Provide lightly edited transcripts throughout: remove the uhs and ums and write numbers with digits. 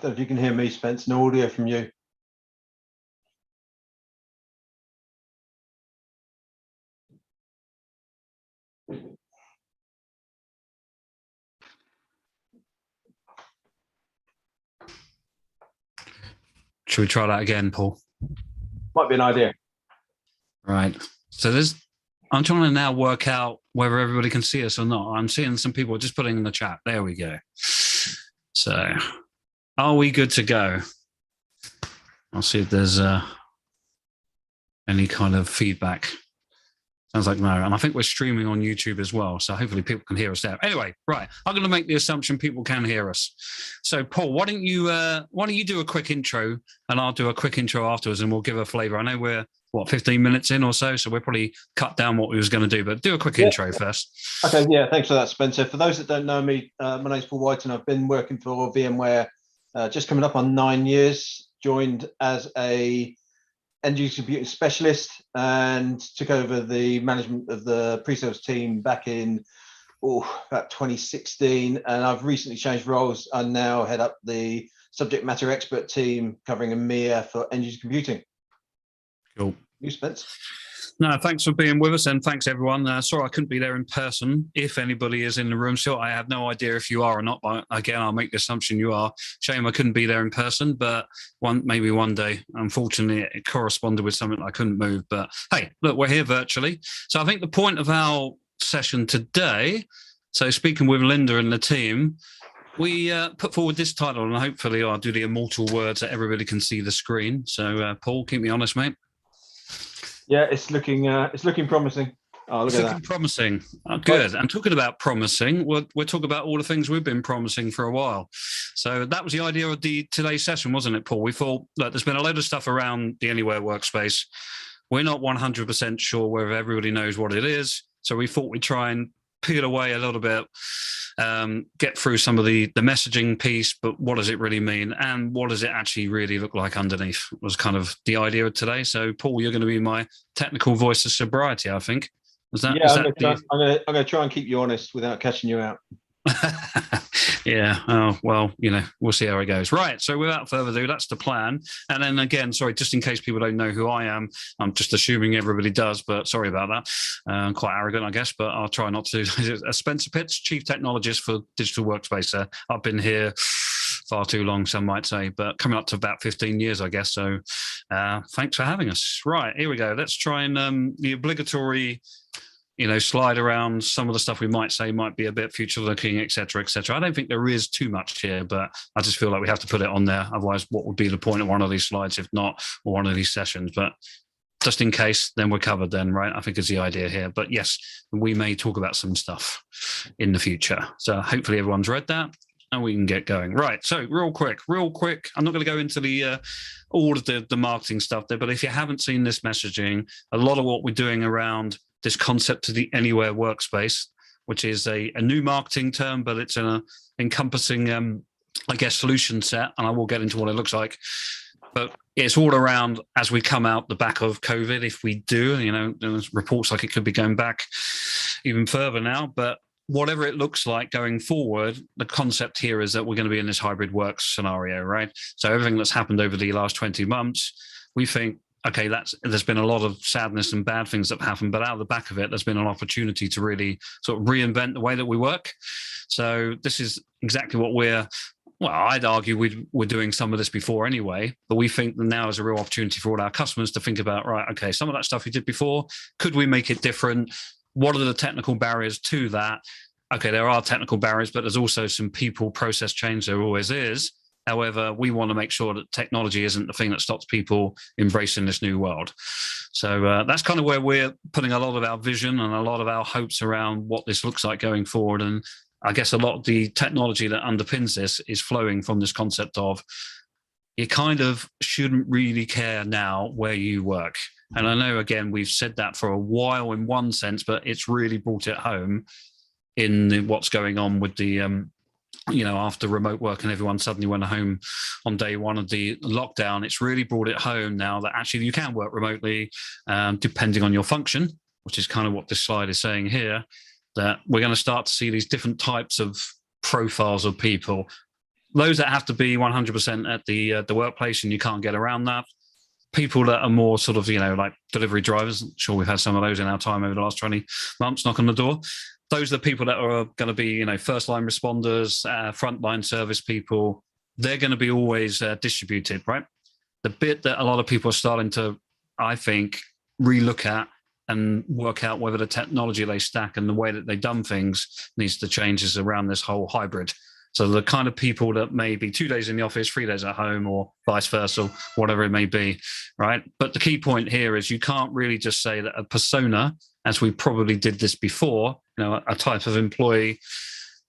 don't know if you can hear me, Spence. No audio from you. Should we try that again, Paul? Might be an idea. Right. So I'm trying to now work out whether everybody can see us or not. I'm seeing some people just putting in the chat. There we go. So are we good to go? I'll see if there's any kind of feedback. Sounds like no. And I think we're streaming on YouTube as well. So hopefully people can hear us there. Anyway, right. I'm going to make the assumption people can hear us. So Paul, why don't you do a quick intro and I'll do a quick intro afterwards and we'll give a flavor. I know we're 15 minutes in or so. So we'll probably cut down what we was going to do, but do a quick intro first. Okay. Yeah. Thanks for that, Spencer. For those that don't know me, my name's Paul Whyton. I've been working for VMware just coming up on 9 years, joined as a end user computing specialist and took over the management of the pre-sales team back in about 2016. And I've recently changed roles. I now head up the subject matter expert team covering EMEA for end user computing. Cool. You, Spence? No, thanks for being with us, and thanks everyone. Sorry I couldn't be there in person. If anybody is in the room still, I have no idea if you are or not, but again, I'll make the assumption you are. Shame I couldn't be there in person, but maybe one day. Unfortunately, it corresponded with something I couldn't move, but hey, look, we're here virtually. So I think the point of our session today, so speaking with Linda and the team, we put forward this title, and hopefully I'll do the immortal words that everybody can see the screen. So Paul, keep me honest, mate. Yeah, it's looking promising. Oh, look at that. Looking promising. Oh, good. And talking about promising, we're talking about all the things we've been promising for a while. So that was the idea of today's session, wasn't it, Paul? We thought, look, there's been a load of stuff around the Anywhere Workspace. We're not 100% sure whether everybody knows what it is. So we thought we'd try and peel away a little bit, get through some of the messaging piece, but what does it really mean? And what does it actually really look like underneath was kind of the idea of today. So Paul, you're going to be my technical voice of sobriety, I think. I'm going to try and keep you honest without catching you out. Yeah. Oh, well, we'll see how it goes. Right. So without further ado, that's the plan. And then again, sorry, just in case people don't know who I am, I'm just assuming everybody does, but sorry about that. I'm quite arrogant, I guess, but I'll try not to. Spencer Pitts, Chief Technologist for Digital Workspace. I've been here far too long, some might say, but coming up to about 15 years, I guess. So thanks for having us. Right. Here we go. Let's try and the obligatory slide around some of the stuff we might say might be a bit future looking, et cetera, et cetera. I don't think there is too much here, but I just feel like we have to put it on there. Otherwise, what would be the point of one of these slides, if not or one of these sessions? But just in case, then we're covered then, right? I think is the idea here. But yes, we may talk about some stuff in the future. So hopefully everyone's read that and we can get going. Right. So real quick, I'm not going to go into the all of the marketing stuff there, but if you haven't seen this messaging, a lot of what we're doing around this concept of the Anywhere Workspace, which is a new marketing term, but it's an encompassing, I guess, solution set. And I will get into what it looks like. But it's all around as we come out the back of COVID, if we do, there's reports like it could be going back even further now. But whatever it looks like going forward, the concept here is that we're going to be in this hybrid work scenario, right? So everything that's happened over the last 20 months, we think, okay, there's been a lot of sadness and bad things that have happened, but out of the back of it, there's been an opportunity to really sort of reinvent the way that we work. So this is exactly what I'd argue we're doing some of this before anyway, but we think that now is a real opportunity for all our customers to think about, right, okay, some of that stuff we did before, could we make it different? What are the technical barriers to that? Okay, there are technical barriers, but there's also some people process change. There always is. However, we want to make sure that technology isn't the thing that stops people embracing this new world. So that's kind of where we're putting a lot of our vision and a lot of our hopes around what this looks like going forward. And I guess a lot of the technology that underpins this is flowing from this concept of you kind of shouldn't really care now where you work. And I know, again, we've said that for a while in one sense, but it's really brought it home in what's going on with the after remote work and everyone suddenly went home on day one of the lockdown, it's really brought it home now that actually you can work remotely, depending on your function, which is kind of what this slide is saying here, that we're going to start to see these different types of profiles of people. those that have to be 100% at the workplace, and you can't get around that. People that are more sort of, like delivery drivers. I'm sure we've had some of those in our time over the last 20 months knock on the door. Those are the people that are going to be, first line responders, frontline service people. They're going to be always distributed, right? The bit that a lot of people are starting to, I think, relook at and work out whether the technology they stack and the way that they've done things needs to change is around this whole hybrid. So the kind of people that may be 2 days in the office, 3 days at home, or vice versa, whatever it may be, right? But the key point here is you can't really just say that a persona, as we probably did this before, a type of employee,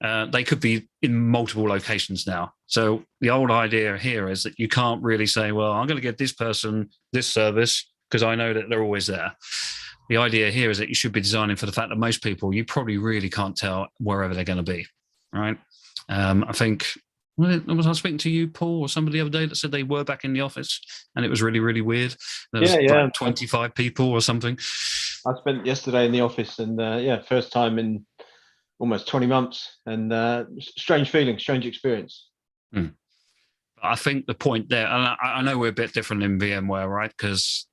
they could be in multiple locations now. So the old idea here is that you can't really say, well, I'm going to get this person this service because I know that they're always there. The idea here is that you should be designing for the fact that most people, you probably really can't tell wherever they're going to be, right? I think, was I speaking to you, Paul, or somebody the other day that said they were back in the office and it was really, really weird? There was like 25 people or something. I spent yesterday in the office and first time in almost 20 months and strange feeling, strange experience. I think the point there, and I know we're a bit different in VMware, right? Because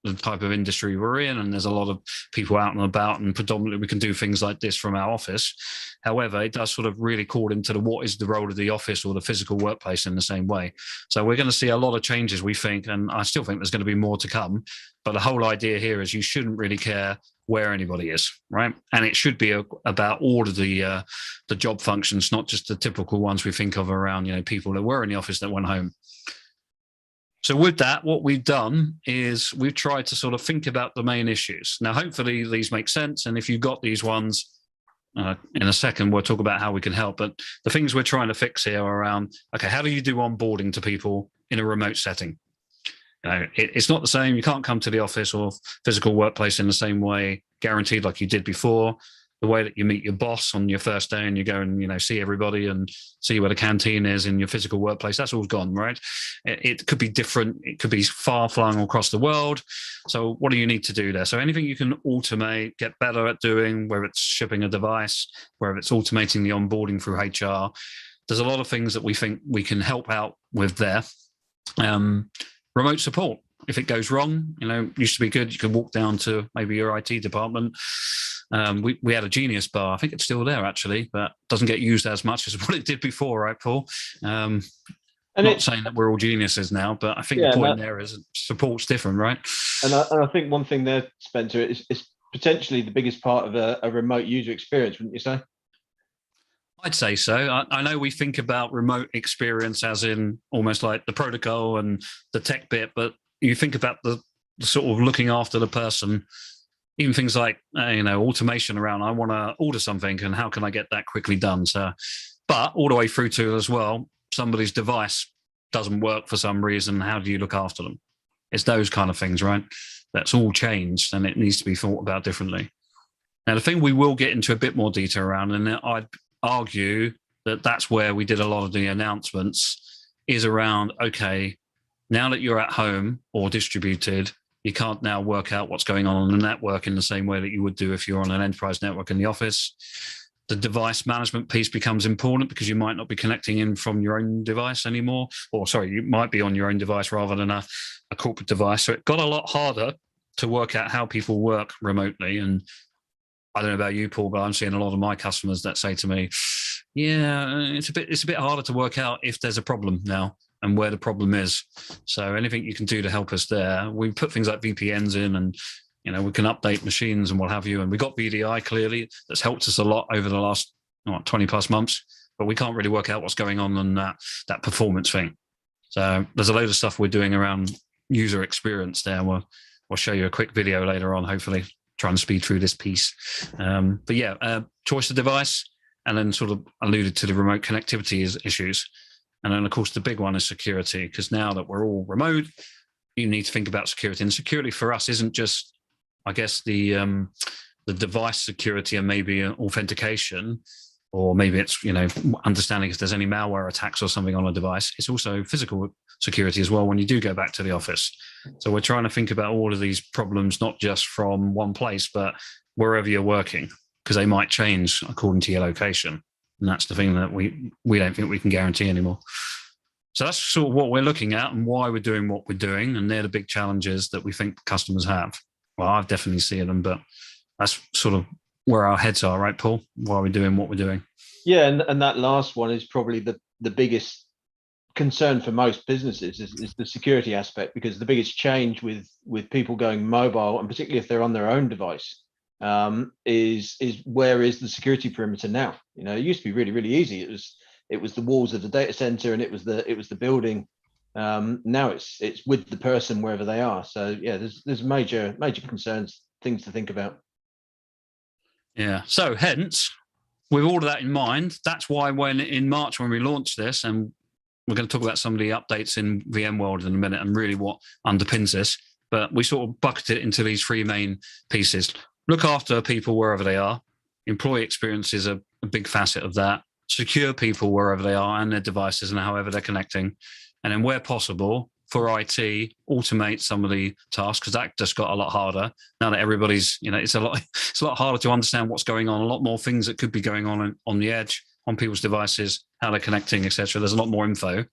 the type of industry we're in, and there's a lot of people out and about, and predominantly we can do things like this from our office. However, it does sort of really call into what is the role of the office or the physical workplace in the same way. So we're going to see a lot of changes, we think, and I still think there's going to be more to come. But the whole idea here is you shouldn't really care where anybody is, right? And it should be about all of the job functions, not just the typical ones we think of around, people that were in the office that went home. So with that, what we've done is we've tried to sort of think about the main issues. Now, hopefully these make sense. And if you've got these ones, in a second, we'll talk about how we can help. But the things we're trying to fix here are around, okay, how do you do onboarding to people in a remote setting? It's not the same. You can't come to the office or physical workplace in the same way, guaranteed like you did before. The way that you meet your boss on your first day and you go and, see everybody and see where the canteen is in your physical workplace, that's all gone, right? It could be different. It could be far flung across the world. So what do you need to do there? So anything you can automate, get better at doing, whether it's shipping a device, whether it's automating the onboarding through HR, there's a lot of things that we think we can help out with there. Remote support. If it goes wrong, used to be good. You could walk down to maybe your IT department. We had a Genius bar. I think it's still there actually, but doesn't get used as much as what it did before, right, Paul? And not saying that we're all geniuses now, but I think the point there is support's different, right? And I think one thing there, Spencer, is potentially the biggest part of a remote user experience, wouldn't you say? I'd say so. I know we think about remote experience as in almost like the protocol and the tech bit, but you think about the sort of looking after the person. Even things like, automation around, I want to order something and how can I get that quickly done? So, but all the way through to as well, somebody's device doesn't work for some reason. How do you look after them? It's those kind of things, right? That's all changed and it needs to be thought about differently. Now, the thing we will get into a bit more detail around, and I'd argue that that's where we did a lot of the announcements, is around, okay, now that you're at home or distributed, you can't now work out what's going on the network in the same way that you would do if you're on an enterprise network in the office. The device management piece becomes important because you might not be connecting in from your own device anymore. Or sorry, you might be on your own device rather than a corporate device. So it got a lot harder to work out how people work remotely. And I don't know about you, Paul, but I'm seeing a lot of my customers that say to me, yeah, it's a bit harder to work out if there's a problem now and where the problem is. So anything you can do to help us there. We put things like VPNs in and, we can update machines and what have you. And we got VDI clearly. That's helped us a lot over the last 20 plus months, but we can't really work out what's going on that performance thing. So there's a load of stuff we're doing around user experience there. We'll show you a quick video later on, hopefully try and speed through this piece. But yeah, choice of device, and then sort of alluded to the remote connectivity issues. And then, of course, the big one is security, because now that we're all remote, you need to think about security. And security for us isn't just, I guess, the device security and maybe authentication, or maybe it's, understanding if there's any malware attacks or something on a device. It's also physical security as well when you do go back to the office. So we're trying to think about all of these problems, not just from one place, but wherever you're working, because they might change according to your location. And that's the thing that we don't think we can guarantee anymore. So that's sort of what we're looking at and why we're doing what we're doing. And they're the big challenges that we think customers have. Well, I've definitely seen them, but that's sort of where our heads are, right, Paul? Why we're doing what we're doing. Yeah, and that last one is probably the biggest concern for most businesses is the security aspect, because the biggest change with people going mobile, and particularly if they're on their own device, is where is the security perimeter now? It used to be really, really easy. It was the walls of the data center, and it was the building. Now it's with the person wherever they are. So yeah, there's major concerns, things to think about. Yeah. So hence, with all of that in mind, that's why when in March when we launched this, and we're going to talk about some of the updates in VMworld in a minute and really what underpins this, but we sort of bucketed it into these three main pieces. Look after people wherever they are. Employee experience is a big facet of that. Secure people wherever they are and their devices and however they're connecting. And then where possible, for IT, automate some of the tasks, because that just got a lot harder now that everybody's, it's a lot harder to understand what's going on, a lot more things that could be going on the edge, on people's devices, how they're connecting, etc. There's a lot more info.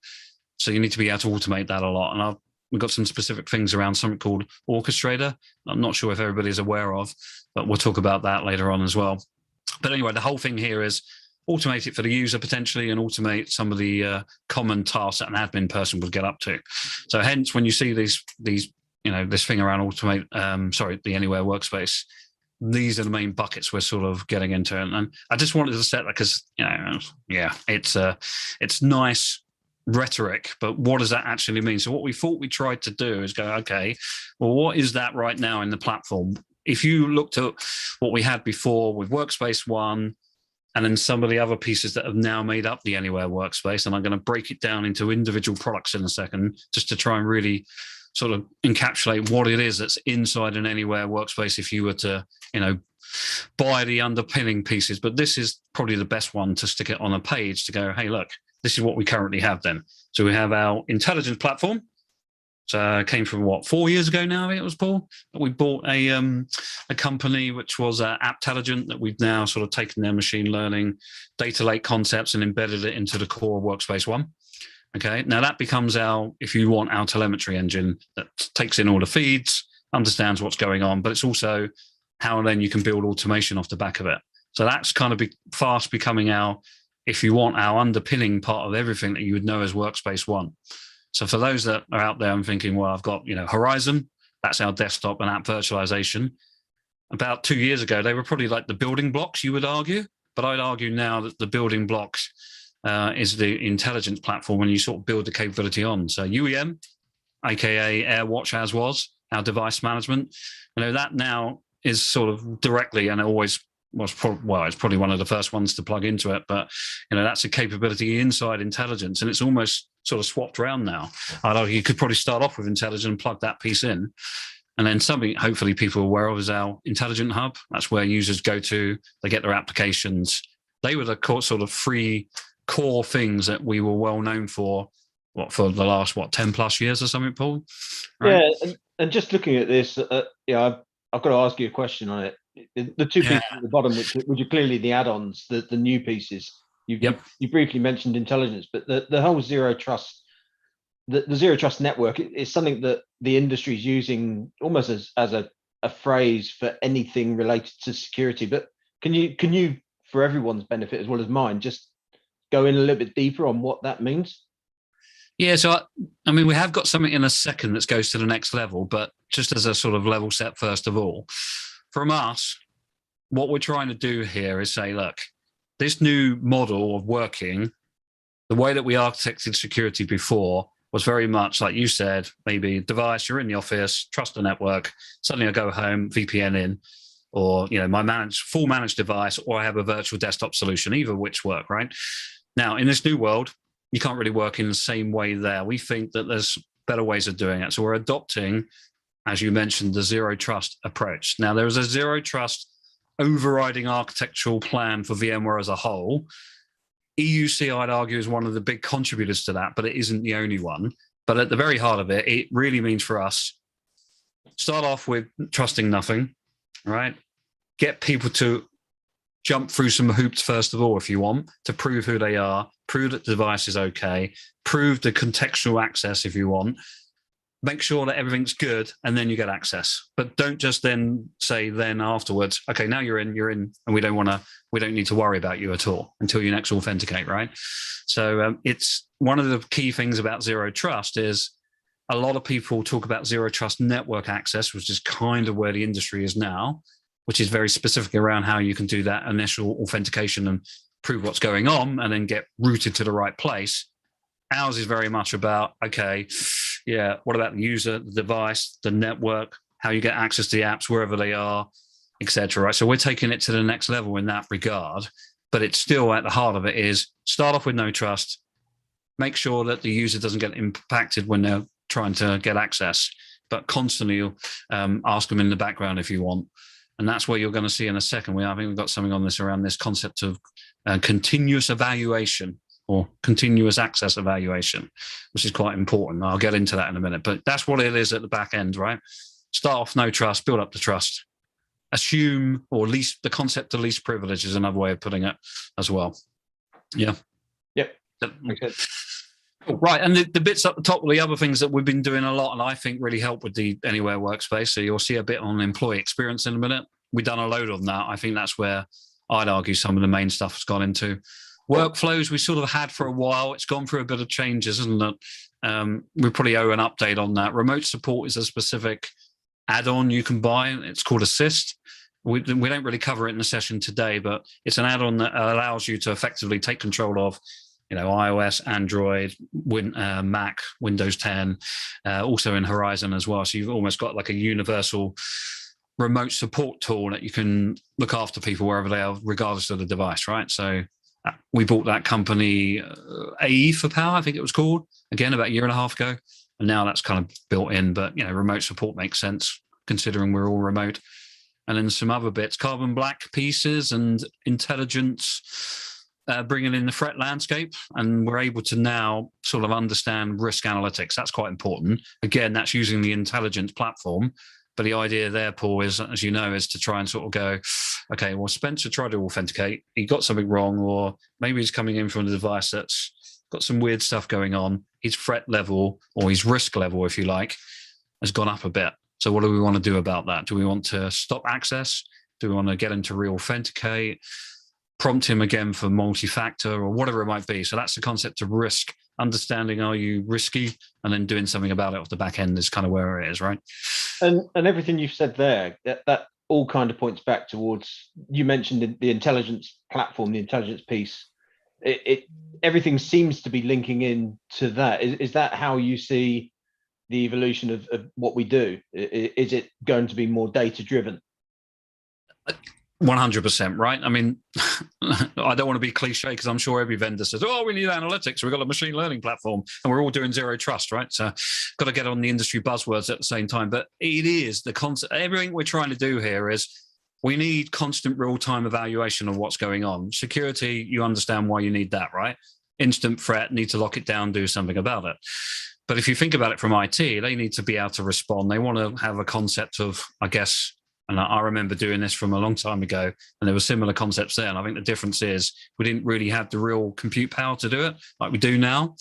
So you need to be able to automate that a lot. And we've got some specific things around something called Orchestrator. I'm not sure if everybody's aware of, but we'll talk about that later on as well. But anyway, the whole thing here is automate it for the user potentially and automate some of the common tasks that an admin person would get up to. So hence, when you see these this thing around automate, the Anywhere Workspace, these are the main buckets we're sort of getting into. And I just wanted to set that because, it's nice rhetoric, but what does that actually mean? So what we thought we tried to do is go, okay, well, what is that right now in the platform? If you looked at what we had before with Workspace 1, and then some of the other pieces that have now made up the Anywhere Workspace, and I'm going to break it down into individual products in a second, just to try and really sort of encapsulate what it is that's inside an Anywhere Workspace if you were to, buy the underpinning pieces. But this is probably the best one to stick it on a page to go, hey, look, this is what we currently have then. So we have our intelligence platform. So it came from 4 years ago now, it was, Paul? We bought a company which was Apptelligent, that we've now sort of taken their machine learning data lake concepts and embedded it into the core of Workspace 1. Okay, now that becomes our telemetry engine that takes in all the feeds, understands what's going on, but it's also how then you can build automation off the back of it. So that's kind of fast becoming our underpinning part of everything that you would know as Workspace 1. So for those that are out there, I'm thinking, well, I've got, Horizon, that's our desktop and app virtualization. About 2 years ago, they were probably like the building blocks, you would argue, but I'd argue now that the building blocks is the intelligence platform when you sort of build the capability on. So UEM, aka AirWatch as was, our device management, that now is sort of directly, and it always was, it's probably one of the first ones to plug into it, but that's a capability inside intelligence, and it's almost sort of swapped around now. I'd argue you could probably start off with intelligence and plug that piece in, and then something hopefully people are aware of is our intelligent hub. That's where users go to, they get their applications. They were the sort of three core things that we were well known for the last 10 plus years or something, Paul? Right? Yeah, and just looking at this, I've got to ask you a question on it. The two pieces at the bottom, which are clearly the add-ons, the new pieces. You briefly mentioned intelligence, but the whole zero trust, the zero trust network is something that the industry is using almost as a phrase for anything related to security. But can you, for everyone's benefit as well as mine, just go in a little bit deeper on what that means? Yeah, so I mean, we have got something in a second that goes to the next level, but just as a sort of level set, first of all, from us, what we're trying to do here is say, look, this new model of working, the way that we architected security before was very much like you said, maybe device, you're in the office, trust the network, suddenly I go home, VPN in, or my full managed device, or I have a virtual desktop solution, either which work, right? Now, in this new world, you can't really work in the same way there. We think that there's better ways of doing it. So we're adopting, as you mentioned, the zero trust approach. Now, there is a zero trust overriding architectural plan for VMware as a whole. EUC, I'd argue, is one of the big contributors to that, but it isn't the only one. But at the very heart of it, it really means for us, start off with trusting nothing, right? Get people to jump through some hoops first of all, if you want, to prove who they are, prove that the device is okay, prove the contextual access if you want, make sure that everything's good, and then you get access. But don't just then say then afterwards, okay, now you're in, and we don't need to worry about you at all until you next authenticate, right? So it's one of the key things about zero trust is a lot of people talk about zero trust network access, which is kind of where the industry is now, which is very specific around how you can do that initial authentication and prove what's going on and then get routed to the right place. Ours is very much about, okay, yeah, what about the user, the device, the network, how you get access to the apps, wherever they are, etc. Right? So we're taking it to the next level in that regard, but it's still at the heart of it is start off with no trust, make sure that the user doesn't get impacted when they're trying to get access, but constantly ask them in the background if you want. And that's where you're going to see in a second. I think we've got something on this around this concept of continuous evaluation or continuous access evaluation, which is quite important. I'll get into that in a minute, but that's what it is at the back end, right? Start off no trust, build up the trust. Assume, or least the concept of least privilege is another way of putting it as well. Yeah. Yep. Okay. Right, and the bits up the top are the other things that we've been doing a lot, and I think really help with the Anywhere workspace. So you'll see a bit on employee experience in a minute. We've done a load on that. I think that's where I'd argue some of the main stuff has gone into. Workflows we sort of had for a while. It's gone through a bit of changes, isn't it? We probably owe an update on that. Remote support is a specific add-on you can buy. It's called Assist. We don't really cover it in the session today, but it's an add-on that allows you to effectively take control of iOS, Android, Mac, Windows 10, also in Horizon as well. So you've almost got like a universal remote support tool that you can look after people wherever they are, regardless of the device, right? So we bought that company, AE for Power, I think it was called, again, about a year and a half ago. And now that's kind of built in, but, remote support makes sense considering we're all remote. And then some other bits, carbon black pieces and intelligence, bringing in the threat landscape, and we're able to now sort of understand risk analytics. That's quite important. Again, that's using the intelligence platform. But the idea there, Paul, is, as you know, is to try and sort of go, okay, well, Spencer tried to authenticate. He got something wrong, or maybe he's coming in from a device that's got some weird stuff going on. His threat level, or his risk level, if you like, has gone up a bit. So what do we want to do about that? Do we want to stop access? Do we want to get him to re-authenticate? Prompt him again for multi-factor or whatever it might be. So that's the concept of risk. Understanding, are you risky? And then doing something about it off the back end is kind of where it is, right? And everything you've said there, that all kind of points back towards, you mentioned the intelligence platform, the intelligence piece. Everything seems to be linking in to that. Is that how you see the evolution of what we do? Is it going to be more data driven? 100%, right? I mean, I don't want to be cliche because I'm sure every vendor says, oh, we need analytics. We've got a machine learning platform and we're all doing zero trust, right? So got to get on the industry buzzwords at the same time. But it is the concept. Everything we're trying to do here is we need constant real-time evaluation of what's going on. Security, you understand why you need that, right? Instant threat, need to lock it down, do something about it. But if you think about it from IT, they need to be able to respond. They want to have a concept of, I guess, and I remember doing this from a long time ago, and there were similar concepts there. And I think the difference is we didn't really have the real compute power to do it like we do now,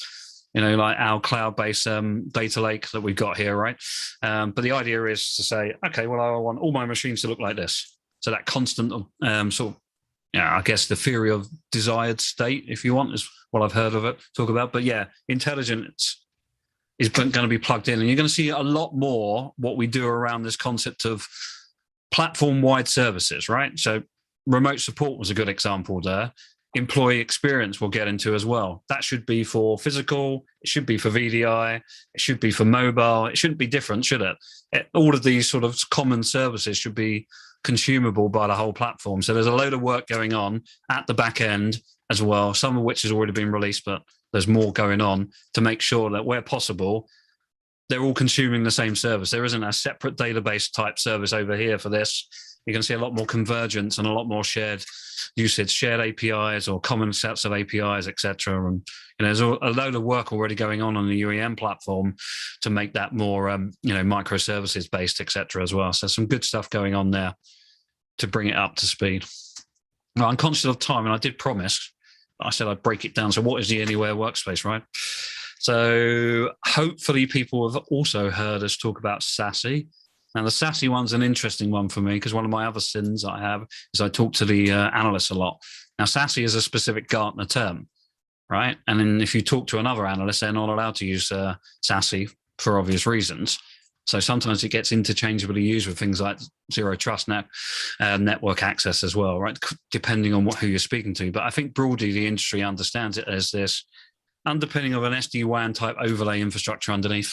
like our cloud-based data lake that we've got here, right? But the idea is to say, okay, well, I want all my machines to look like this. So that constant sort of, I guess the theory of desired state, if you want, is what I've heard of it talk about. But yeah, intelligence is going to be plugged in, and you're going to see a lot more what we do around this concept of platform-wide services, right? So remote support was a good example there. Employee experience we'll get into as well. That should be for physical, it should be for VDI, it should be for mobile. It shouldn't be different, should it? All of these sort of common services should be consumable by the whole platform. So there's a load of work going on at the back end as well, some of which has already been released, but there's more going on to make sure that where possible, they're all consuming the same service. There isn't a separate database type service over here for this. You're going to see a lot more convergence and a lot more shared usage, shared APIs or common sets of APIs, etc. And there's a load of work already going on the UEM platform to make that more, microservices based, etc. as well. So some good stuff going on there to bring it up to speed. Well, I'm conscious of time, and I did promise. I said I'd break it down. So what is the Anywhere Workspace, right? So hopefully people have also heard us talk about SASE. Now, the SASE one's an interesting one for me because one of my other sins I have is I talk to the analysts a lot. Now, SASE is a specific Gartner term, right? And then if you talk to another analyst, they're not allowed to use SASE for obvious reasons. So sometimes it gets interchangeably used with things like zero trust network access as well, right? Depending on who you're speaking to. But I think broadly the industry understands it as this underpinning of an SD-WAN type overlay infrastructure underneath,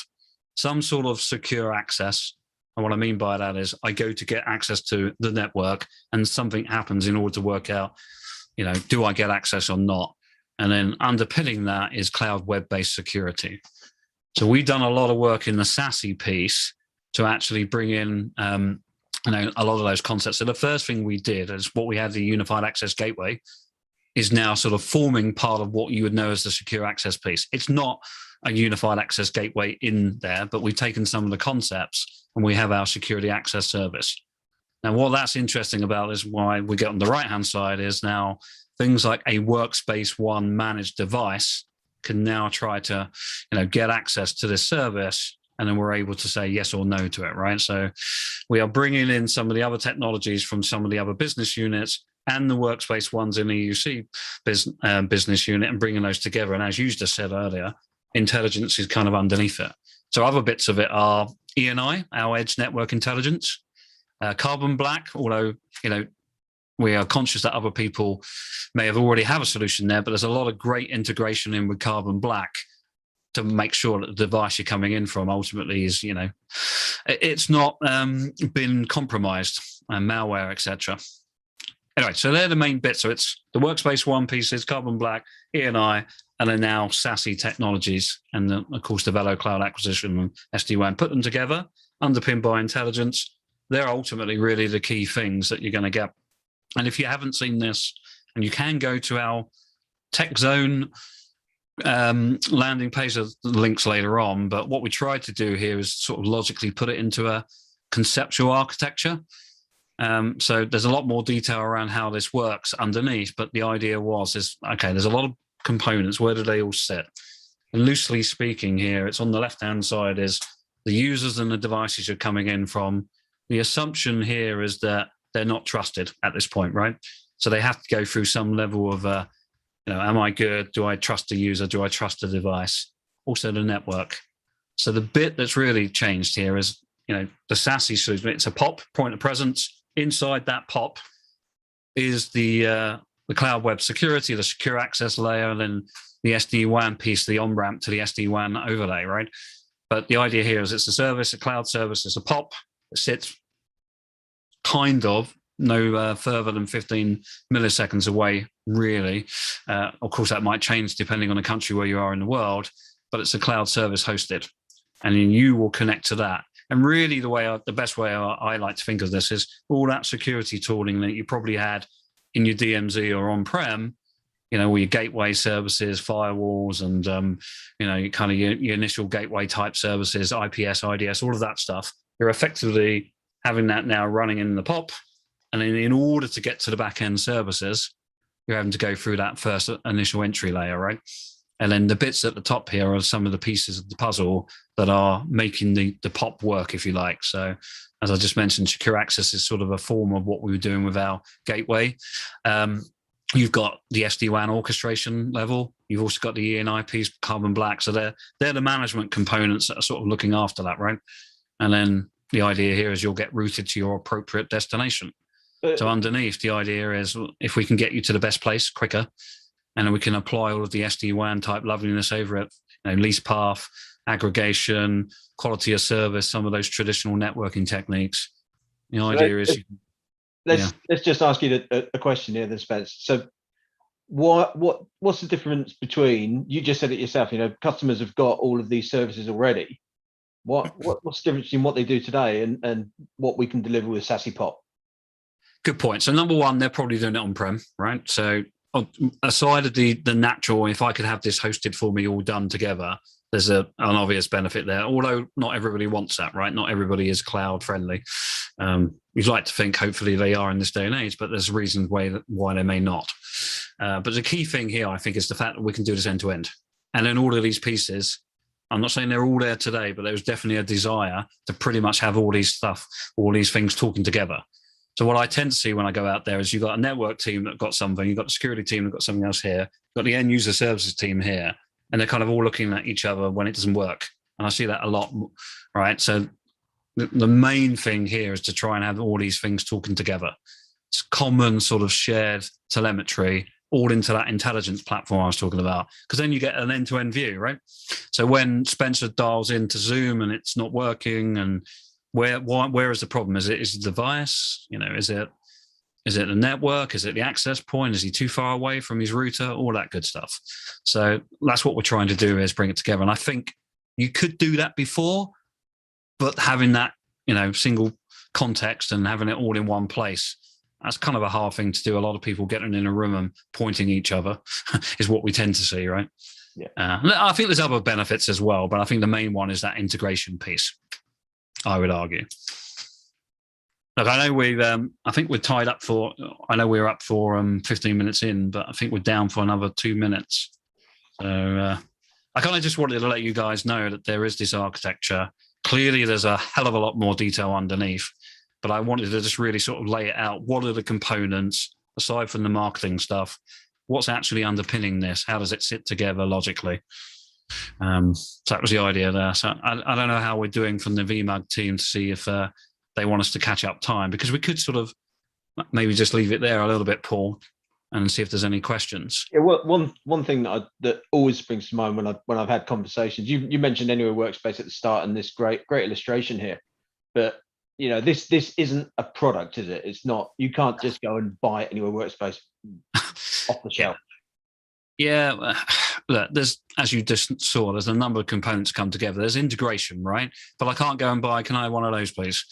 some sort of secure access. And what I mean by that is I go to get access to the network and something happens in order to work out, do I get access or not? And then underpinning that is cloud web-based security. So we've done a lot of work in the SASE piece to actually bring in a lot of those concepts. So the first thing we did is what we had, the Unified Access Gateway, is now sort of forming part of what you would know as the secure access piece. It's not a Unified Access Gateway in there, but we've taken some of the concepts and we have our security access service. Now, what that's interesting about is why we get on the right-hand side is now things like a Workspace ONE managed device can now try to, get access to this service, and then we're able to say yes or no to it, right? So we are bringing in some of the other technologies from some of the other business units and the Workspace ONE's in the EUC business unit and bringing those together. And as you just said earlier, intelligence is kind of underneath it. So other bits of it are ENI, our edge network intelligence, Carbon Black, although, we are conscious that other people may have already have a solution there, but there's a lot of great integration in with Carbon Black to make sure that the device you're coming in from ultimately is, it's not been compromised and malware, etc. Anyway, so they're the main bits. So it's the Workspace ONE pieces, Carbon Black, ENI, and then now SASE technologies, and then, of course, the Velo Cloud Acquisition and SD-WAN. Put them together, underpinned by intelligence. They're ultimately really the key things that you're going to get. And if you haven't seen this, and you can go to our Tech Zone landing page, the links later on, but what we tried to do here is sort of logically put it into a conceptual architecture. So there's a lot more detail around how this works underneath, but the idea is, okay, there's a lot of components. Where do they all sit? And loosely speaking here, it's on the left-hand side is the users and the devices you're coming in from. The assumption here is that they're not trusted at this point, right? So they have to go through some level of, am I good? Do I trust the user? Do I trust the device? Also the network. So the bit that's really changed here is, the SASE solution. It's a POP, point of presence. Inside that POP is the cloud web security, the secure access layer, and then the SD-WAN piece, the on-ramp to the SD-WAN overlay, right? But the idea here is it's a service, a cloud service. It's a POP that sits kind of no further than 15 milliseconds away, really. Of course, that might change depending on the country where you are in the world, but it's a cloud service hosted, and then you will connect to that. And really the best way I like to think of this is all that security tooling that you probably had in your DMZ or on-prem, all your gateway services, firewalls, and, kind of your initial gateway type services, IPS, IDS, all of that stuff. You're effectively having that now running in the POP. And then in order to get to the back-end services, you're having to go through that first initial entry layer, right? And then the bits at the top here are some of the pieces of the puzzle that are making the POP work, if you like. So as I just mentioned, secure access is sort of a form of what we were doing with our gateway. You've got the SD-WAN orchestration level. You've also got the ENI piece, Carbon Black. So they're the management components that are sort of looking after that, right? And then the idea here is you'll get routed to your appropriate destination. So underneath, the idea is if we can get you to the best place quicker, and then we can apply all of the SD-WAN type loveliness over it, least path, aggregation, quality of service, some of those traditional networking techniques. The idea is... Let's just ask you a question here then, Spence. So what's the difference between, you just said it yourself, customers have got all of these services already. What's the difference between what they do today and what we can deliver with SASE POP? Good point. So number one, they're probably doing it on-prem, right? So aside of the natural, if I could have this hosted for me all done together, there's an obvious benefit there, although not everybody wants that, right? Not everybody is cloud friendly. You'd like to think hopefully they are in this day and age, but there's reasons why they may not. But the key thing here, I think, is the fact that we can do this end to end. And in all of these pieces, I'm not saying they're all there today, but there's definitely a desire to pretty much have all these things talking together. So what I tend to see when I go out there is you've got a network team that got something, you've got the security team that got something else here, you've got the end user services team here, and they're kind of all looking at each other when it doesn't work. And I see that a lot, right? So the main thing here is to try and have all these things talking together. It's common sort of shared telemetry, all into that intelligence platform I was talking about, because then you get an end-to-end view, right? So when Spencer dials into Zoom and it's not working, and where is the problem? Is it the device? Is it the network? Is it the access point? Is he too far away from his router? All that good stuff. So that's what we're trying to do, is bring it together. And I think you could do that before, but having that, single context and having it all in one place, that's kind of a hard thing to do. A lot of people getting in a room and pointing each other is what we tend to see, right? Yeah. I think there's other benefits as well, but I think the main one is that integration piece, I would argue. Look, I know I think we're tied up for, I know we're up for 15 minutes in, but I think we're down for another 2 minutes. So I kind of just wanted to let you guys know that there is this architecture. Clearly, there's a hell of a lot more detail underneath, but I wanted to just really sort of lay it out. What are the components, aside from the marketing stuff? What's actually underpinning this? How does it sit together logically? So that was the idea there. So I don't know how we're doing from the VMUG team to see if they want us to catch up time, because we could sort of maybe just leave it there a little bit, Paul, and see if there's any questions. Yeah, well, one thing that always springs to mind when I've had conversations, you mentioned Anywhere Workspace at the start, and this great illustration here, but this isn't a product, is it? It's not. You can't just go and buy Anywhere Workspace off the shelf. Yeah, look, there's, as you just saw, there's a number of components come together. There's integration, right? But I can't go and buy, can I have one of those, please?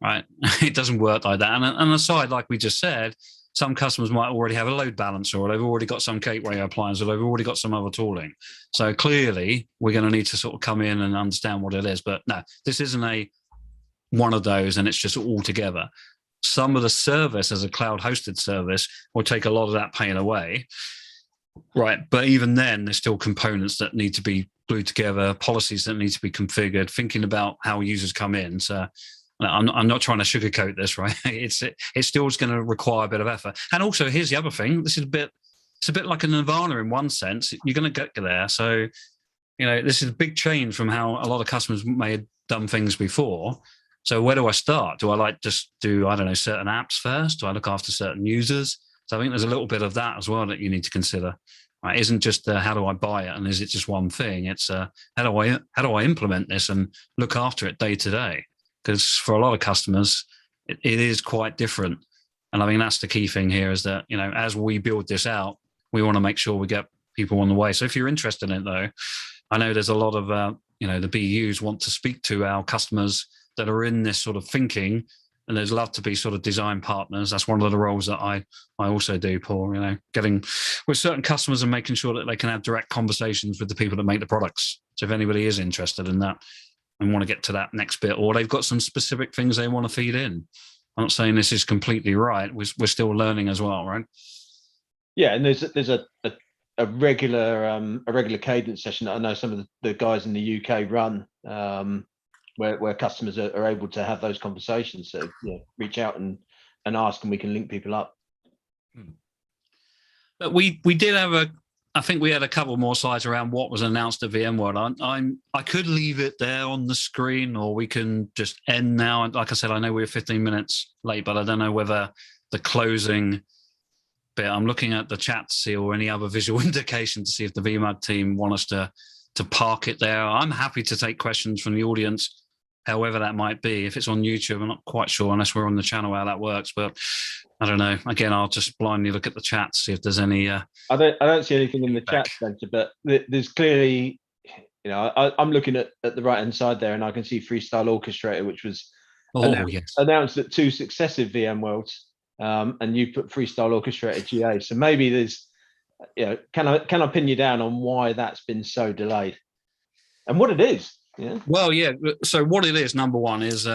Right? It doesn't work like that. And aside, like we just said, some customers might already have a load balancer, or they've already got some gateway appliance, or they've already got some other tooling. So clearly, we're going to need to sort of come in and understand what it is. But no, this isn't one of those, and it's just all together. Some of the service as a cloud hosted service will take a lot of that pain away. Right. But even then, there's still components that need to be glued together, policies that need to be configured, thinking about how users come in. So I'm not trying to sugarcoat this, right? It's still going to require a bit of effort. And also, here's the other thing. It's a bit like a nirvana in one sense. You're going to get there. So, this is a big change from how a lot of customers may have done things before. So where do I start? Do I just do, I don't know, certain apps first? Do I look after certain users? So I think there's a little bit of that as well that you need to consider. Right? It isn't just how do I buy it, and is it just one thing? It's how do I implement this and look after it day to day? Because for a lot of customers, it is quite different. And I mean, that's the key thing here, is that as we build this out, we want to make sure we get people on the way. So if you're interested in it, though, I know there's a lot of the BUs want to speak to our customers that are in this sort of thinking. And there's love to be sort of design partners. That's one of the roles that I also do, Paul, getting with certain customers and making sure that they can have direct conversations with the people that make the products. So if anybody is interested in that and want to get to that next bit, or they've got some specific things they want to feed in. I'm not saying this is completely right. We're still learning as well, right? Yeah, and there's a regular cadence session that I know some of the guys in the UK run, where customers are able to have those conversations. So reach out and ask, and we can link people up. But we did have I think we had a couple more slides around what was announced at VMworld. I could leave it there on the screen, or we can just end now. Like I said, I know we're 15 minutes late, but I don't know whether the closing bit, I'm looking at the chat to see, or any other visual indication to see if the VMUG team want us to park it there. I'm happy to take questions from the audience, however that might be. If it's on YouTube, I'm not quite sure, unless we're on the channel, how that works. But I don't know. Again, I'll just blindly look at the chat to see if there's any. I don't see anything in the chat, Spencer, but there's clearly, I'm looking at the right hand side there, and I can see Freestyle Orchestrator, which was announced at 2 successive VMworlds, and you put Freestyle Orchestrator GA. So maybe there's, can I pin you down on why that's been so delayed? and what it is. Yeah. Well, yeah. So what it is, number one, is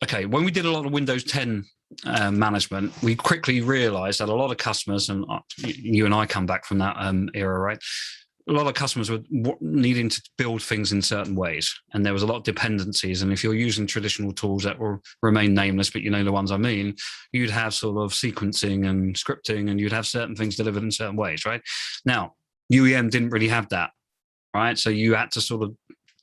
okay. When we did a lot of Windows 10 management, we quickly realised that a lot of customers, and you and I come back from that era, right? A lot of customers were needing to build things in certain ways, and there was a lot of dependencies. And if you're using traditional tools that will remain nameless, but you know the ones I mean, you'd have sort of sequencing and scripting, and you'd have certain things delivered in certain ways, right? Now, UEM didn't really have that, right? So you had to sort of,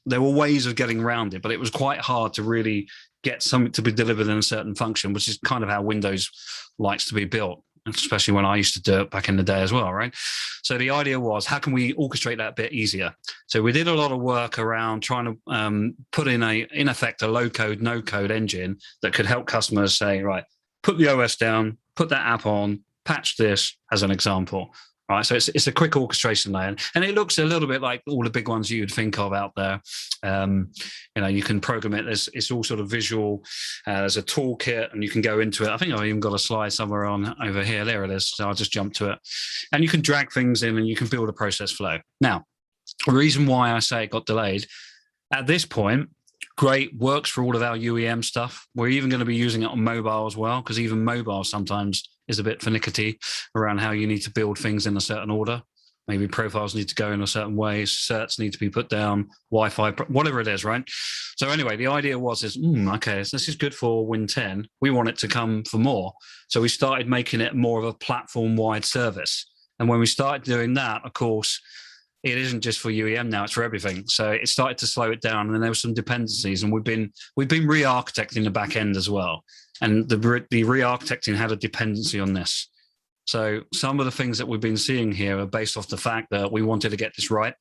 there were ways of getting around it, but it was quite hard to really get something to be delivered in a certain function, which is kind of how Windows likes to be built, especially when I used to do it back in the day as well, right? So the idea was, how can we orchestrate that a bit easier? So we did a lot of work around trying to put in effect, a low-code, no-code engine that could help customers say, right, put the OS down, put that app on, patch this, as an example. Right, so it's a quick orchestration layer, and it looks a little bit like all the big ones you'd think of out there. You can program it. It's all sort of visual. There's a toolkit, and you can go into it. I think I've even got a slide somewhere on over here. There it is. So I'll just jump to it, and you can drag things in, and you can build a process flow. Now, the reason why I say it got delayed at this point, great, works for all of our UEM stuff. We're even going to be using it on mobile as well, because even mobile sometimes is a bit finicky around how you need to build things in a certain order. Maybe profiles need to go in a certain way, certs need to be put down, Wi-Fi, whatever it is, right? So anyway, the idea was, okay, so this is good for Win 10. We want it to come for more. So we started making it more of a platform-wide service. And when we started doing that, of course, it isn't just for UEM now, it's for everything. So it started to slow it down, and then there were some dependencies, and we've been re-architecting the back end as well. And the re-architecting had a dependency on this. So some of the things that we've been seeing here are based off the fact that we wanted to get this right.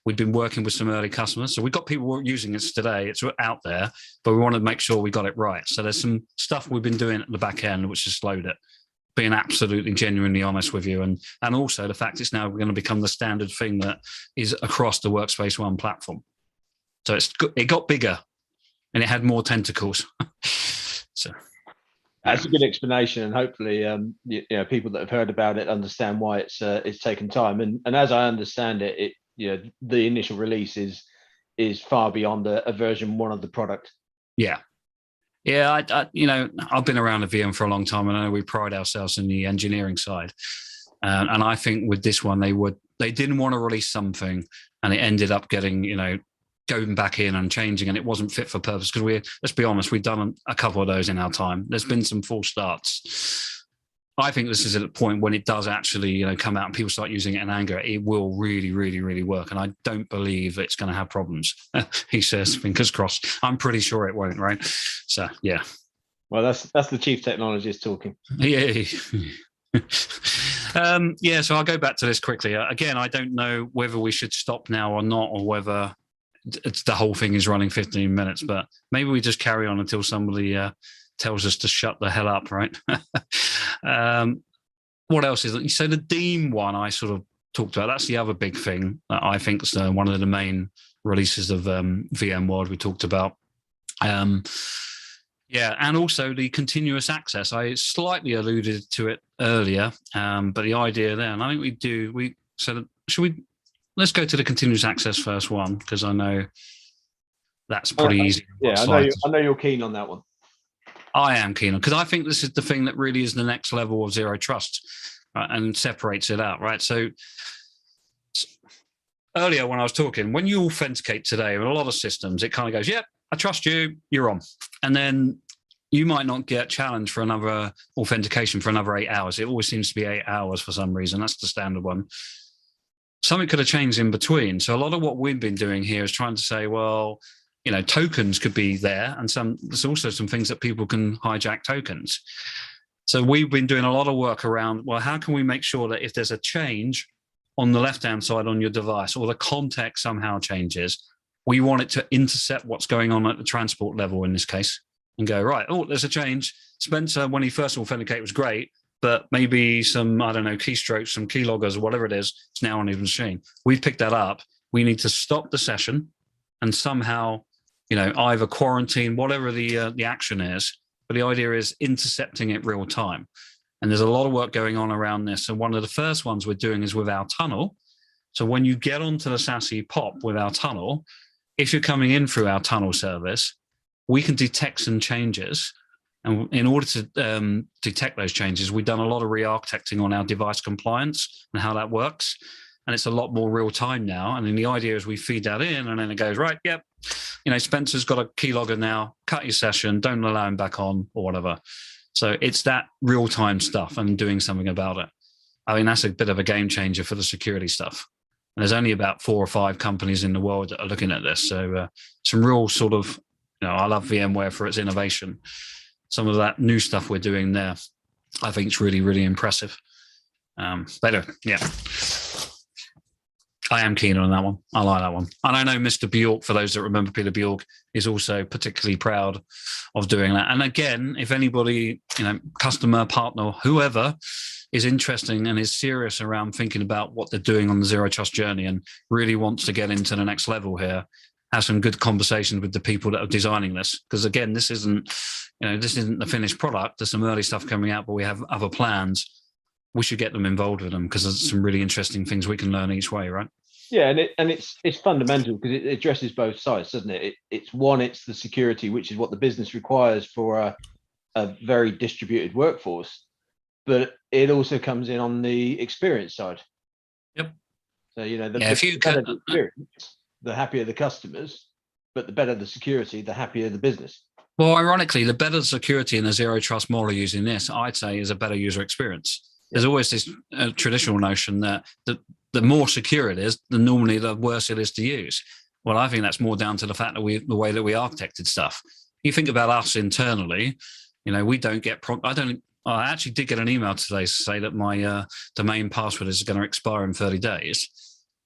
We've been working with some early customers. So we've got people using this today. It's out there, but we want to make sure we got it right. So there's some stuff we've been doing at the back end, which has slowed it. Being absolutely genuinely honest with you, and also the fact it's now going to become the standard thing that is across the Workspace ONE platform. So it got bigger, and it had more tentacles. So that's a good explanation, and hopefully, people that have heard about it understand why it's taken time. And as I understand it, the initial release is far beyond a version 1 of the product. Yeah. Yeah, I've been around the VM for a long time, and I know we pride ourselves in the engineering side. And I think with this one, they didn't want to release something, and it ended up getting, going back in and changing, and it wasn't fit for purpose. Because let's be honest, we've done a couple of those in our time. There's been some false starts. I think this is at a point when it does actually, come out and people start using it in anger. It will really, really, really work. And I don't believe it's going to have problems. He says, fingers crossed. I'm pretty sure it won't, right? So, yeah. Well, that's the chief technologist talking. Yeah. So I'll go back to this quickly. Again, I don't know whether we should stop now or not, or whether the whole thing is running 15 minutes, but maybe we just carry on until somebody tells us to shut the hell up, right? What else is it? So the Deem one I sort of talked about, that's the other big thing that I think is one of the main releases of VMworld we talked about. And also the continuous access. I slightly alluded to it earlier, but the idea there, and I think let's go to the continuous access first one, because I know that's pretty easy. Yeah, I know you're keen on that one. I am keen on, because I think this is the thing that really is the next level of zero trust, right, and separates it out, right? So earlier when I was talking, when you authenticate today with a lot of systems, it kind of goes, yep, I trust you, you're on. And then you might not get challenged for another authentication for another 8 hours. It always seems to be 8 hours for some reason. That's the standard one. Something could have changed in between. So a lot of what we've been doing here is trying to say, well, tokens could be there, and there's also some things that people can hijack tokens. So we've been doing a lot of work around, well, how can we make sure that if there's a change on the left-hand side on your device, or the context somehow changes, we want it to intercept what's going on at the transport level in this case, and go, right, there's a change. Spencer, when he first authenticated, was great, but maybe some, I don't know, keystrokes, some keyloggers or whatever it is, it's now on his machine. We've picked that up. We need to stop the session and somehow, either quarantine, whatever the action is. But the idea is intercepting it real time. And there's a lot of work going on around this. And one of the first ones we're doing is with our tunnel. So when you get onto the SASE POP with our tunnel, if you're coming in through our tunnel service, we can detect some changes. And in order to detect those changes, we've done a lot of re-architecting on our device compliance and how that works. And it's a lot more real time now. And then the idea is we feed that in and then it goes, right, yep, Spencer's got a keylogger now, cut your session, don't allow him back on or whatever. So it's that real time stuff and doing something about it. I mean, that's a bit of a game changer for the security stuff. And there's only about 4 or 5 companies in the world that are looking at this. So some real sort of, I love VMware for its innovation. Some of that new stuff we're doing there, I think it's really, really impressive. But yeah, I am keen on that one. I like that one. And I know Mr. Bjork, for those that remember Peter Bjork, is also particularly proud of doing that. And again, if anybody, customer, partner, whoever is interesting and is serious around thinking about what they're doing on the Zero Trust journey and really wants to get into the next level here, have some good conversations with the people that are designing this. Because again, this isn't the finished product. There's some early stuff coming out, but we have other plans. We should get them involved with them because there's some really interesting things we can learn each way, right? Yeah, and it's fundamental because it addresses both sides, doesn't it? It's the security, which is what the business requires for a very distributed workforce, but it also comes in on the experience side. Yep. So the better the experience, the happier the customers, but the better the security, the happier the business. Well, ironically, the better the security in a Zero Trust model using this, I'd say, is a better user experience. There's always this traditional notion that the more secure it is, normally the worse it is to use. Well, I think that's more down to the fact that the way that we architected stuff. You think about us internally, we don't get I actually did get an email today to say that my domain password is going to expire in 30 days.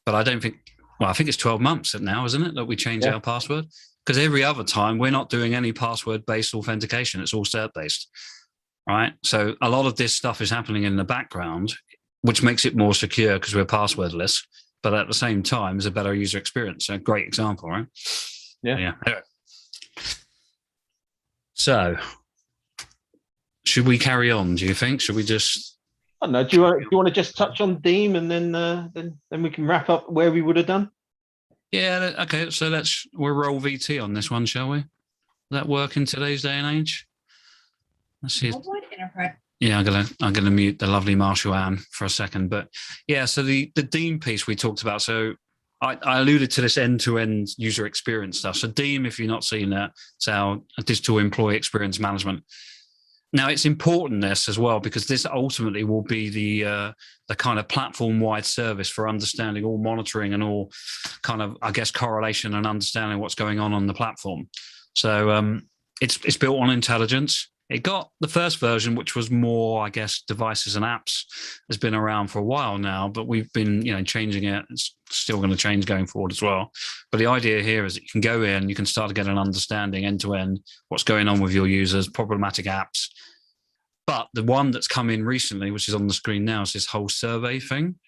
But I don't think, I think it's 12 months now, isn't it, that we change our password? Because every other time we're not doing any password-based authentication. It's all cert-based, right? So a lot of this stuff is happening in the background, which makes it more secure because we're passwordless, but at the same time, it's a better user experience. So a great example, right? Yeah. So should we carry on, do you think? Should we just... I don't know. Do you want to just touch on Deem and then we can wrap up where we would have done? Yeah, okay. So we'll roll VT on this one, shall we? Does that work in today's day and age? Let's see. Yeah, I'm gonna mute the lovely Marshall Ann for a second. But yeah, so the Deem piece we talked about. So I alluded to this end-to-end user experience stuff. So Deem, if you're not seeing that, it's our digital employee experience management. Now, it's important this as well because this ultimately will be the kind of platform-wide service for understanding all monitoring and all kind of, I guess, correlation and understanding what's going on the platform. So it's built on intelligence. It got the first version, which was more, I guess, devices and apps, has been around for a while now, but we've been, changing it. It's still going to change going forward as well. But the idea here is that you can go in, you can start to get an understanding end to end, what's going on with your users, problematic apps. But the one that's come in recently, which is on the screen now, is this whole survey thing.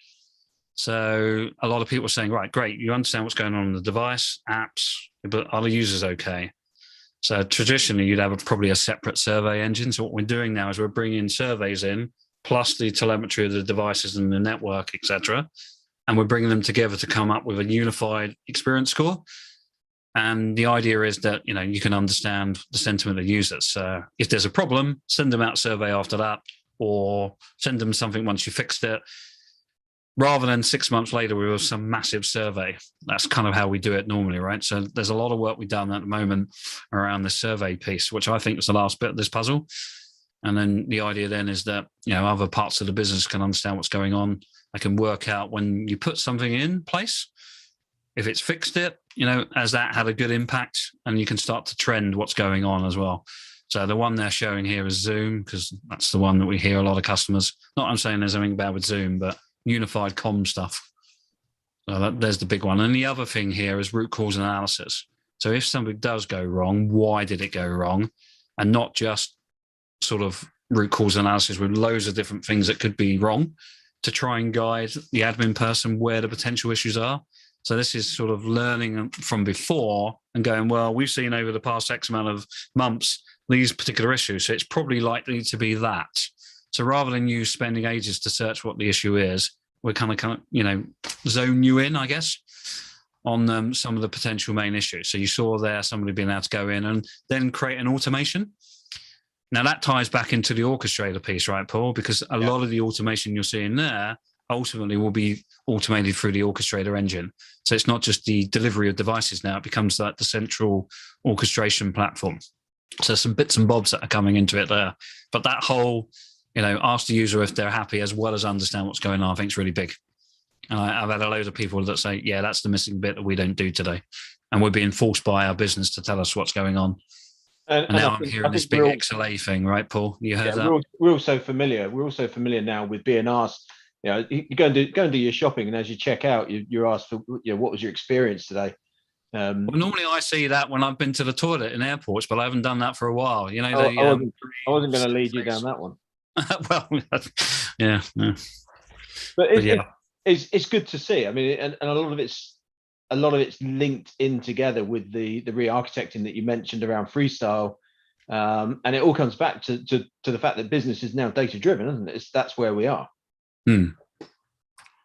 So a lot of people are saying, right, great, you understand what's going on the device, apps, but are the users okay? So traditionally, you'd have probably a separate survey engine. So what we're doing now is we're bringing surveys in, plus the telemetry of the devices and the network, et cetera. And we're bringing them together to come up with a unified experience score. And the idea is that, you can understand the sentiment of users. So if there's a problem, send them out a survey after that, or send them something once you fixed it, rather than 6 months later with some massive survey. That's kind of how we do it normally, right? So there's a lot of work we've done at the moment around the survey piece, which I think is the last bit of this puzzle. And then the idea then is that, other parts of the business can understand what's going on. I can work out when you put something in place, if it's fixed it, has that had a good impact? And you can start to trend what's going on as well. So the one they're showing here is Zoom, because that's the one that we hear a lot of customers. Not I'm saying there's anything bad with Zoom, but unified comm stuff. So there's the big one. And the other thing here is root cause analysis. So if something does go wrong, why did it go wrong? And not just sort of root cause analysis with loads of different things that could be wrong, to try and guide the admin person where the potential issues are. So this is sort of learning from before and going, well, we've seen over the past X amount of months these particular issues, so it's probably likely to be that. So rather than you spending ages to search what the issue is, we're kind of zone you in, I guess. on some of the potential main issues. So you saw there somebody being able to go in and then create an automation. Now that ties back into the orchestrator piece, right, Paul? Because a lot of the automation you're seeing there ultimately will be automated through the orchestrator engine. So it's not just the delivery of devices now, it becomes like the central orchestration platform. So some bits and bobs that are coming into it there. But that whole, ask the user if they're happy as well as understand what's going on, I think it's really big. And I've had a load of people that say, yeah, that's the missing bit that we don't do today. And we're being forced by our business to tell us what's going on. And now I'm hearing this big XLA thing, right, Paul? You heard that? We're also familiar. We're also familiar now with being asked. You go and do your shopping, and as you check out, you're asked for, what was your experience today? Well, normally I see that when I've been to the toilet in airports, but I haven't done that for a while. I wasn't going to lead you down that one. Well, yeah. But it's good to see. I mean, and a lot of it's linked in together with the re-architecting that you mentioned around freestyle, and it all comes back to the fact that business is now data driven, isn't it? That's where we are.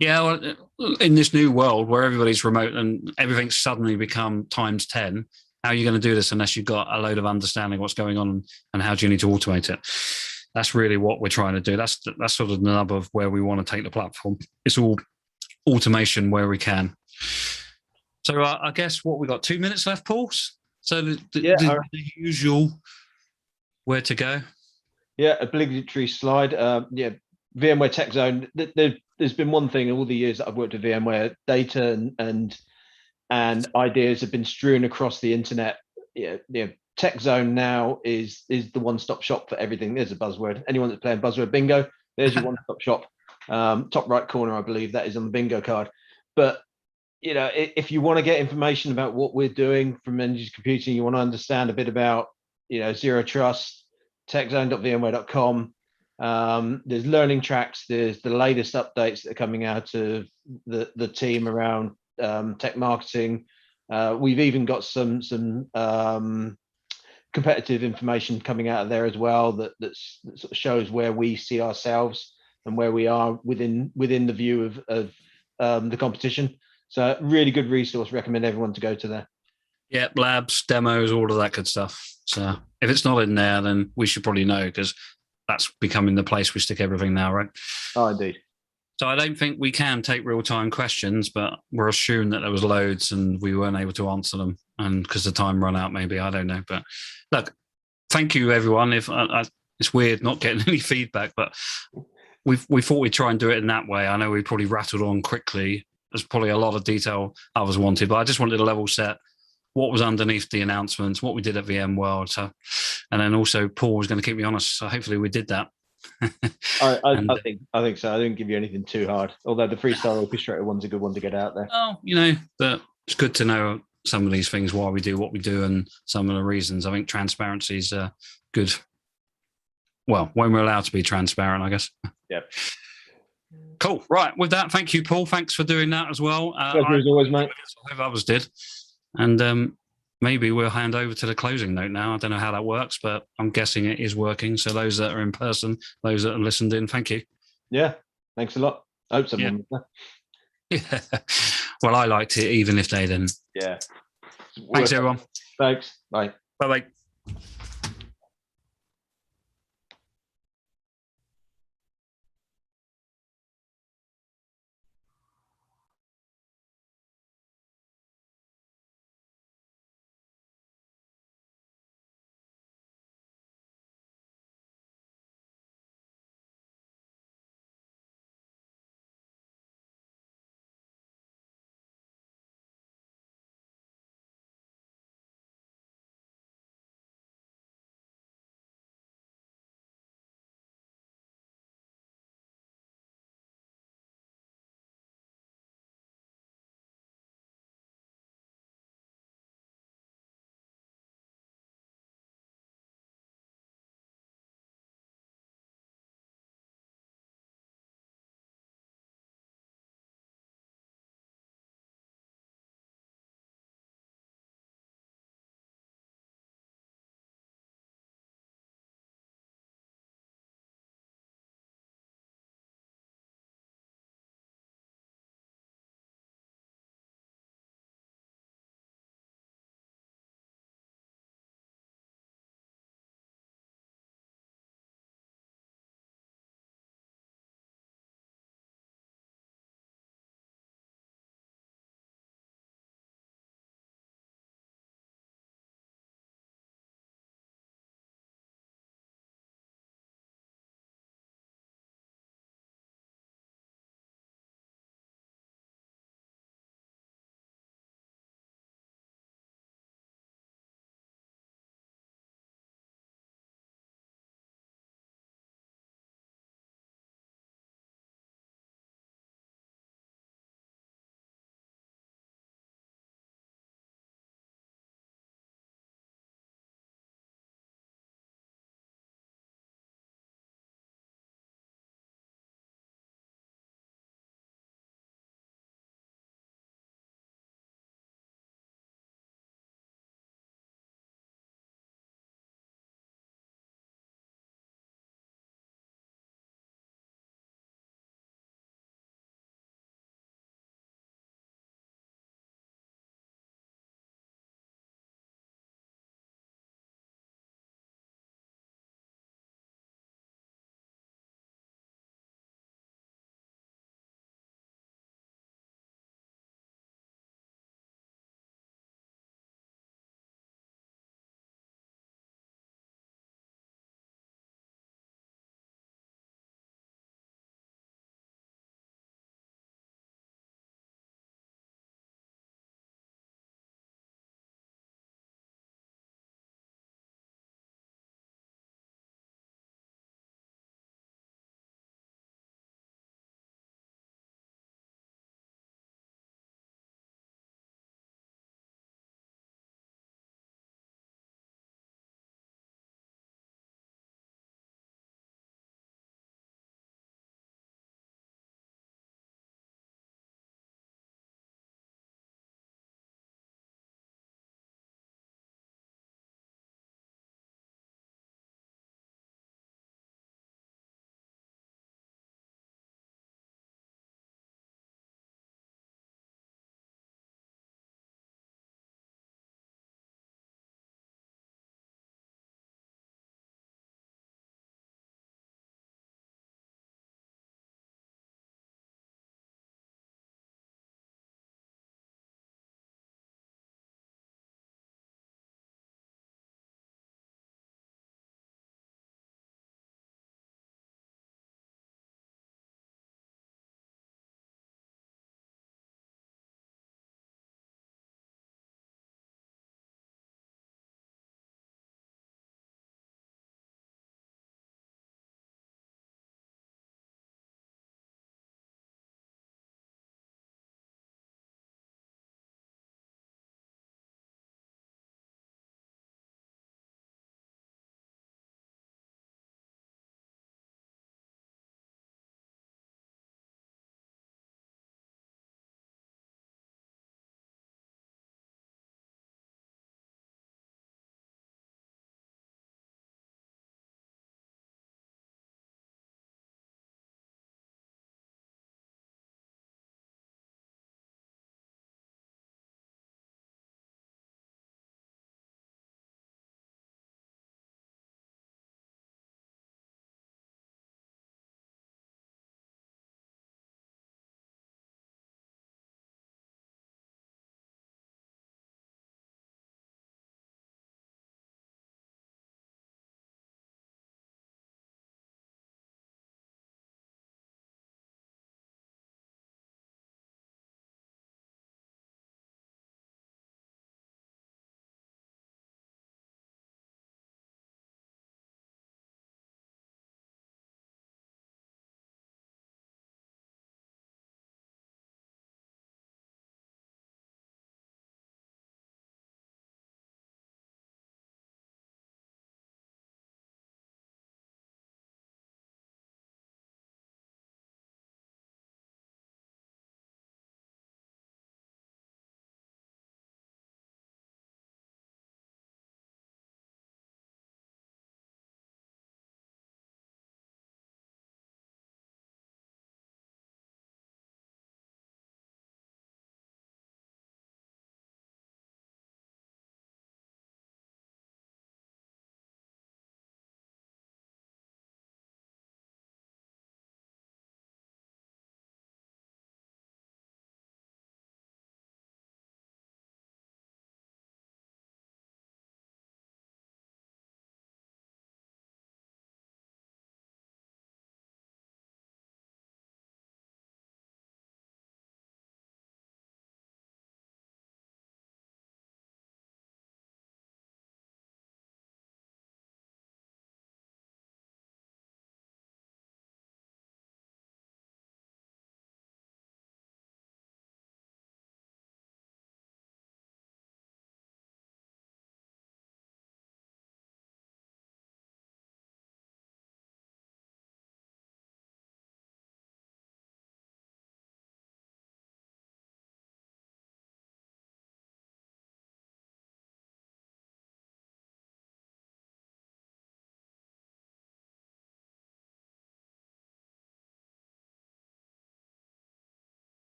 Yeah, well, in this new world where everybody's remote and everything's suddenly become times 10, how are you going to do this unless you've got a load of understanding what's going on and how do you need to automate it? That's really what we're trying to do. That's sort of the nub of where we want to take the platform. It's all automation where we can. So I guess we got 2 minutes left, Paul. So the usual where to go. Yeah, obligatory slide. VMware Tech Zone. There's been one thing all the years that I've worked at VMware, data and ideas have been strewn across the internet. Tech Zone now is the one-stop shop for everything. There's a buzzword. Anyone that's playing buzzword bingo, there's your one-stop shop. Top right corner, I believe that is on the bingo card. But if you want to get information about what we're doing from end user computing, you want to understand a bit about zero trust, techzone.vmware.com. There's learning tracks. There's the latest updates that are coming out of the team around tech marketing. We've even got some competitive information coming out of there as well that sort of shows where we see ourselves and where we are within the view of the competition. So really good resource. Recommend everyone to go to there. Yeah, labs, demos, all of that good stuff. So if it's not in there, then we should probably know because that's becoming the place we stick everything now, right? Oh, indeed. So I don't think we can take real-time questions, but we're assuming that there was loads and we weren't able to answer them, and because the time run out, maybe, I don't know. But look, thank you, everyone. If it's weird not getting any feedback, but we thought we'd try and do it in that way. I know we probably rattled on quickly. There's probably a lot of detail others wanted, but I just wanted a level set. What was underneath the announcements, what we did at VMworld. So, and then also Paul was going to keep me honest. So hopefully we did that. I think so. I didn't give you anything too hard. Although the freestyle orchestrator one's a good one to get out there. Oh, but it's good to know some of these things, why we do what we do, and some of the reasons. I think transparency is good. Well, when we're allowed to be transparent, I guess. Yep. Cool. Right. With that, thank you, Paul. Thanks for doing that as well. Pleasure as always, mate. I hope others did. And maybe we'll hand over to the closing note now. I don't know how that works, but I'm guessing it is working. So those that are in person, those that have listened in, thank you. Yeah, thanks a lot. I hope someone. Yeah. Well, I liked it, even if they didn't. Yeah. Thanks, everyone. Thanks. Bye. Bye-bye.